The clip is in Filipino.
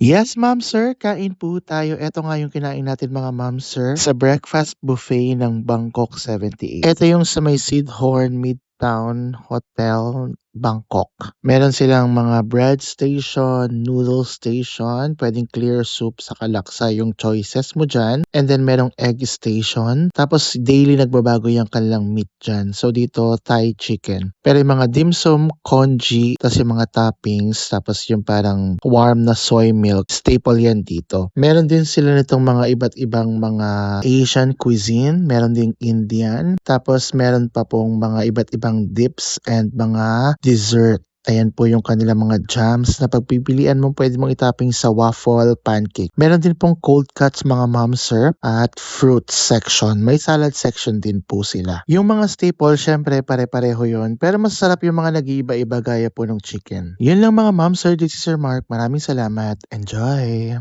Yes, ma'am, sir. Kain po tayo. Eto nga yung kinain natin mga ma'am, sir, sa breakfast buffet ng Bangkok 78. Eto yung sa may Sidhorn Midtown Hotel, Bangkok. Meron silang mga bread station, noodle station, pwedeng clear soup sa kalaksa yung choices mo dyan. And then merong egg station. Tapos daily nagbabago yung kanilang meat dyan. So dito, Thai chicken. Pero yung mga dim sum, congee, tapos yung mga toppings, tapos yung parang warm na soy milk, staple yan dito. Meron din sila nitong mga iba't ibang mga Asian cuisine, meron ding Indian, tapos meron pa pong mga iba't ibang dips and mga dessert. Ayan po yung kanilang mga jams na pagpipilian mo pwede mong itopping sa waffle, pancake. Meron din pong cold cuts mga ma'am sir at fruit section. May salad section din po sila. Yung mga staple syempre pare-pareho yon pero masarap yung mga nag-iiba-iba gaya po ng chicken. Yun lang mga ma'am sir, this is Sir Mark. Maraming salamat. Enjoy!